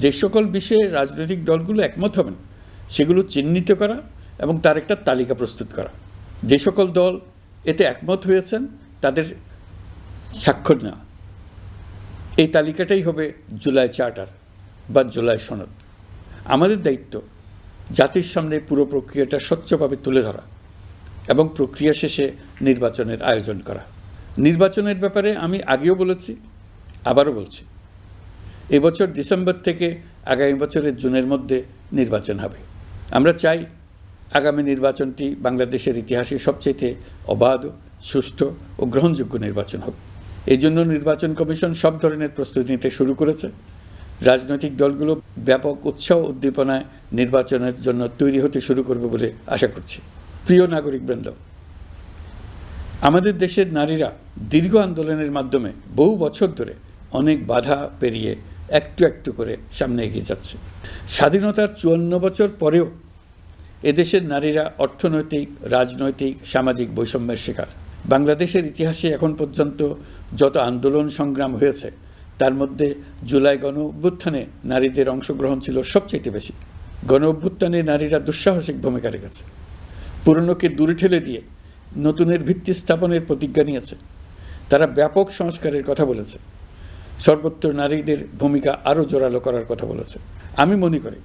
যে সকল বিষয়ে রাজনৈতিক দলগুলো একমত হবেন সেগুলো চিহ্নিত করা এবং তার একটা তালিকা প্রস্তুত করা। যে সকল দল এতে একমত হয়েছেন তাদের স্বাক্ষর নেওয়া। এই তালিকাটাই হবে জুলাই চার্টার বা জুলাই সনদ। আমাদের দায়িত্ব জাতির সামনে পুরো প্রক্রিয়াটা স্বচ্ছভাবে তুলে ধরা এবং প্রক্রিয়া শেষে নির্বাচনের আয়োজন করা। নির্বাচনের ব্যাপারে আমি আগেও বলেছি, আবারও বলছি, এবছর ডিসেম্বর থেকে আগামী বছরের জুনের মধ্যে নির্বাচন হবে। আমরা চাই আগামী নির্বাচনটি বাংলাদেশের ইতিহাসে সবচেয়ে অবাধ, সুষ্ঠু ও গ্রহণযোগ্য নির্বাচন হবে। এই জন্য নির্বাচন কমিশন সব ধরনের প্রস্তুতি নিতে শুরু করেছে। রাজনৈতিক দলগুলো ব্যাপক উৎসাহ উদ্দীপনায় নির্বাচনের জন্য তৈরি হতে শুরু করবে বলে আশা করছি। প্রিয় নাগরিকবৃন্দ, আমাদের দেশের নারীরা দীর্ঘ আন্দোলনের মাধ্যমে বহু বছর ধরে অনেক বাধা পেরিয়ে একটু একটু করে সামনে এগিয়ে যাচ্ছে। স্বাধীনতার 54 বছর পরেও এদেশের নারীরা অর্থনৈতিক, রাজনৈতিক, সামাজিক বৈষম্যের শিকার। বাংলাদেশের ইতিহাসে এখন পর্যন্ত যত আন্দোলন সংগ্রাম হয়েছে তার মধ্যে জুলাই গণ অভ্যুত্থানে নারীদের অংশগ্রহণ ছিল সবচেয়ে বেশি। গণ অভ্যুত্থানে নারীরা দুঃসাহসিক ভূমিকা রেখেছে। পুরনোকে দূরে ঠেলে দিয়ে নতুনের ভিত্তি স্থাপনের প্রতিজ্ঞা নিয়েছে। তারা ব্যাপক সংস্কারের কথা বলেছে। সর্বত্র নারীদের ভূমিকা আরও জোরালো করার কথা বলেছে। আমি মনে করি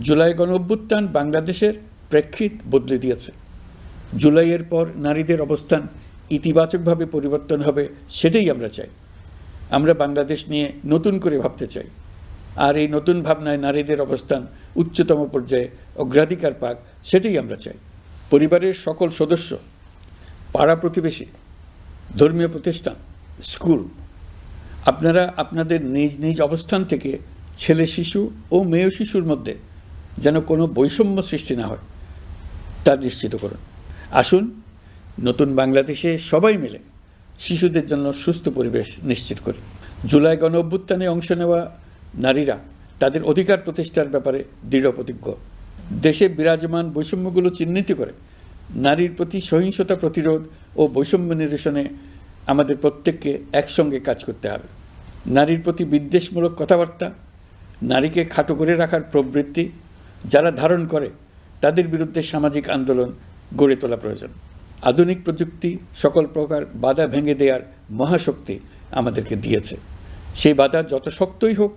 জুলাই গণ অভ্যুত্থান বাংলাদেশের প্রেক্ষিত বদলে দিয়েছে। জুলাইয়ের পর নারীদের অবস্থান ইতিবাচকভাবে পরিবর্তন হবে, সেটাই আমরা চাই। আমরা বাংলাদেশ নিয়ে নতুন করে ভাবতে চাই। আর এই নতুন ভাবনায় নারীদের অবস্থান উচ্চতম পর্যায়ে অগ্রাধিকার পাক, সেটাই আমরা চাই। পরিবারের সকল সদস্য, পাড়া প্রতিবেশী, ধর্মীয় প্রতিষ্ঠান, স্কুল, আপনারা আপনাদের নিজ নিজ অবস্থান থেকে ছেলে শিশু ও মেয়ে শিশুর মধ্যে যেন কোনো বৈষম্য সৃষ্টি না হয় তা নিশ্চিত করুন। আসুন নতুন বাংলাদেশে সবাই মিলে শিশুদের জন্য সুস্থ পরিবেশ নিশ্চিত করি। জুলাই গণ অভ্যুত্থানে অংশ নেওয়া নারীরা তাদের অধিকার প্রতিষ্ঠার ব্যাপারে দৃঢ় প্রতিজ্ঞ। দেশে বিরাজমান বৈষম্যগুলো চিহ্নিত করে নারীর প্রতি সহিংসতা প্রতিরোধ ও বৈষম্য নিরসনে আমাদের প্রত্যেককে একসঙ্গে কাজ করতে হবে। নারীর প্রতি বিদ্বেষমূলক কথাবার্তা, নারীকে খাটো করে রাখার প্রবৃত্তি যারা ধারণ করে তাদের বিরুদ্ধে সামাজিক আন্দোলন গড়ে তোলা প্রয়োজন। আধুনিক প্রযুক্তি সকল প্রকার বাধা ভেঙে দেওয়ার মহাশক্তি আমাদেরকে দিয়েছে। সেই বাধা যত শক্তই হোক,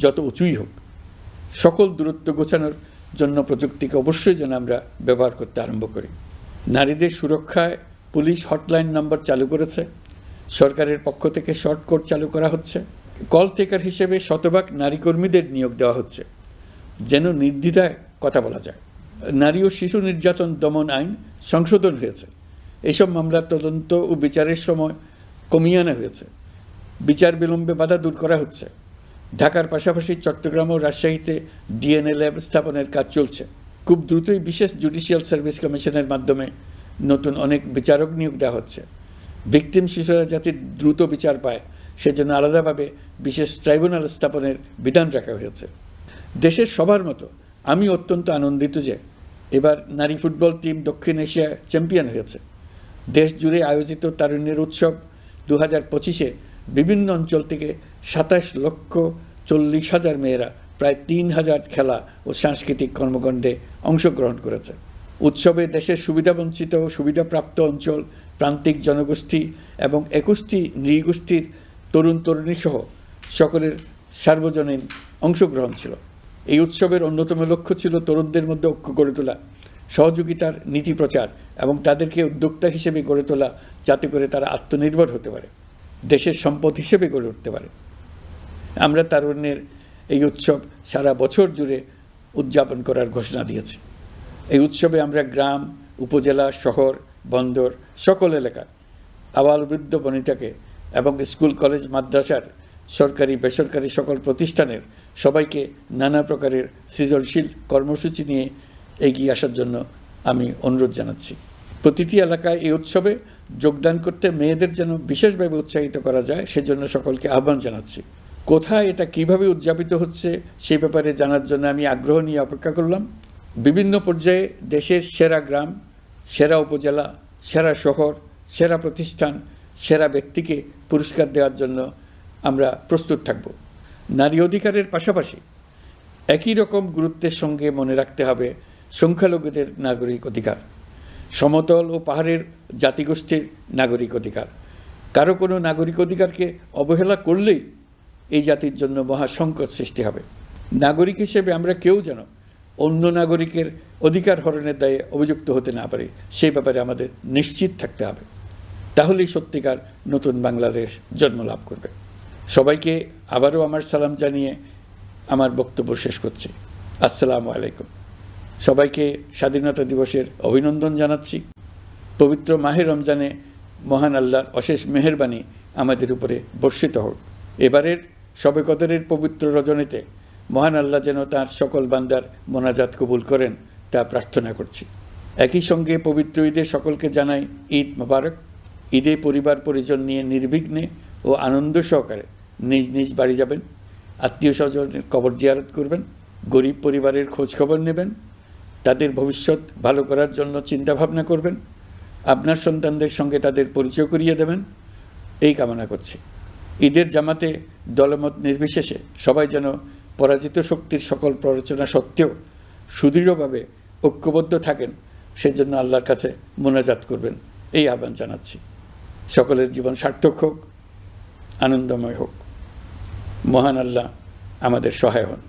যত উঁচুই হোক, সকল দূরত্ব গোছানোর জন্য প্রযুক্তিকে অবশ্যই যেন আমরা ব্যবহার করতে আরম্ভ করি। নারীদের সুরক্ষায় পুলিশ হটলাইন নম্বর চালু করেছে, সরকারের পক্ষ থেকে শর্ট কোড চালু করা হচ্ছে, কল টেকার হিসেবে শতভাগ নারী কর্মীদের নিয়োগ দেওয়া হচ্ছে যেন নির্দ্বিধায় কথা বলা যায়। নারী ও শিশু নির্যাতন দমন আইন সংশোধন হয়েছে, এইসব মামলার তদন্ত ও বিচারের সময় কমিয়ে আনা হয়েছে, বিচার বিলম্বে বাধা দূর করা হচ্ছে। ঢাকার পাশাপাশি চট্টগ্রাম ও রাজশাহীতে ডিএনএ ল্যাব স্থাপনের কাজ চলছে। খুব দ্রুতই বিশেষ জুডিশিয়াল সার্ভিস কমিশনের মাধ্যমে নতুন অনেক বিচারক নিয়োগ দেওয়া হচ্ছে। ভিকটিম শিশুরা যাতে দ্রুত বিচার পায় সেজন্য আলাদাভাবে বিশেষ ট্রাইব্যুনাল স্থাপনের বিধান রাখা হয়েছে। দেশের সবার মতো আমি অত্যন্ত আনন্দিত যে এবার নারী ফুটবল টিম দক্ষিণ এশিয়া চ্যাম্পিয়ন হয়েছে। দেশ জুড়ে আয়োজিত তারুণ্যের উৎসব 2025-এ বিভিন্ন অঞ্চল থেকে 27,40,000 মেয়েরা প্রায় 3,000 খেলা ও সাংস্কৃতিক কর্মকাণ্ডে অংশগ্রহণ করেছে। উৎসবে দেশের সুবিধাবঞ্চিত ও সুবিধাপ্রাপ্ত অঞ্চল, প্রান্তিক জনগোষ্ঠী এবং 21টি নৃগোষ্ঠীর তরুণ তরুণী সহ সকলের সার্বজনীন অংশগ্রহণ ছিল। এই উৎসবের অন্যতম লক্ষ্য ছিল তরুণদের মধ্যে ঐক্য গড়ে তোলা, সহযোগিতার নীতি প্রচার এবং তাদেরকে উদ্যোক্তা হিসেবে গড়ে তোলা, যাতে করে তারা আত্মনির্ভর হতে পারে, দেশের সম্পদ হিসেবে গড়ে উঠতে পারে। আমরা তারুণ্যের এই উৎসব সারা বছর জুড়ে উদযাপন করার ঘোষণা দিয়েছি। এই উৎসবে আমরা গ্রাম, উপজেলা, শহর, বন্দর সকল এলাকার আবাল বৃদ্ধ বনিতাকে এবং স্কুল, কলেজ, মাদ্রাসার সরকারি বেসরকারি সকল প্রতিষ্ঠানের সবাইকে নানা প্রকারের সৃজনশীল কর্মসূচি নিয়ে এগিয়ে আসার জন্য আমি অনুরোধ জানাচ্ছি। প্রতিটি এলাকায় এই উৎসবে যোগদান করতে মেয়েদের যেন বিশেষভাবে উৎসাহিত করা যায় সেজন্য সকলকে আহ্বান জানাচ্ছি। কোথায় এটা কিভাবে উদযাপিত হচ্ছে সেই ব্যাপারে জানার জন্য আমি আগ্রহ নিয়ে অপেক্ষা করলাম। বিভিন্ন পর্যায়ে দেশের সেরা গ্রাম, সেরা উপজেলা, সেরা শহর, সেরা প্রতিষ্ঠান, সেরা ব্যক্তিকে পুরস্কার দেওয়ার জন্য আমরা প্রস্তুত থাকব। নারী অধিকারের পাশাপাশি একই রকম গুরুত্বের সঙ্গে মনে রাখতে হবে সংখ্যালঘুদের নাগরিক অধিকার, সমতল ও পাহাড়ের জাতিগোষ্ঠীর নাগরিক অধিকার। কারো কোনো নাগরিক অধিকারকে অবহেলা করলেই এই জাতির জন্য মহা সংকট সৃষ্টি হবে। নাগরিক হিসেবে আমরা কেউ যেন অন্য নাগরিকের অধিকার হরণের দায়ে অভিযুক্ত হতে না পারি, সেই ব্যাপারে আমাদের নিশ্চিত থাকতে হবে। তাহলেই সত্যিকার নতুন বাংলাদেশ জন্ম লাভ করবে। সবাইকে আবারও আমার সালাম জানিয়ে আমার বক্তব্য শেষ করছি। আসসালামু আলাইকুম। সবাইকে স্বাধীনতা দিবসের অভিনন্দন জানাচ্ছি। পবিত্র মাহে রমজানে মহান আল্লাহর অশেষ মেহেরবানি আমাদের উপরে বর্ষিত হোক। এবারের শবে কদরের পবিত্র রজনীতে মহান আল্লাহ যেন তাঁর সকল বান্দার মোনাজাত কবুল করেন তা প্রার্থনা করছি। একই সঙ্গে পবিত্র ঈদে সকলকে জানাই ঈদ মোবারক। ঈদে পরিবার পরিজন নিয়ে নির্বিঘ্নে ও আনন্দ সহকারে নিজ নিজ বাড়ি যাবেন, আত্মীয় স্বজনের কবর জিয়ারত করবেন, গরিব পরিবারের খোঁজ খবর নেবেন, তাদের ভবিষ্যৎ ভালো করার জন্য চিন্তাভাবনা করবেন, আপনার সন্তানদের সঙ্গে তাদের পরিচয় করিয়ে দেবেন, এই কামনা করছি। ঈদের জামাতে দলমত নির্বিশেষে সবাই যেন পরাজিত শক্তির সকল প্ররোচনা সত্ত্বেও সুদৃঢ়ভাবে ঐক্যবদ্ধ থাকেন, সেজন্য আল্লাহর কাছে মোনাজাত করবেন, এই আহ্বান জানাচ্ছি। সকলের জীবন সার্থক হোক, আনন্দময় হোক। মহান আল্লাহ আমাদের সহায় হন।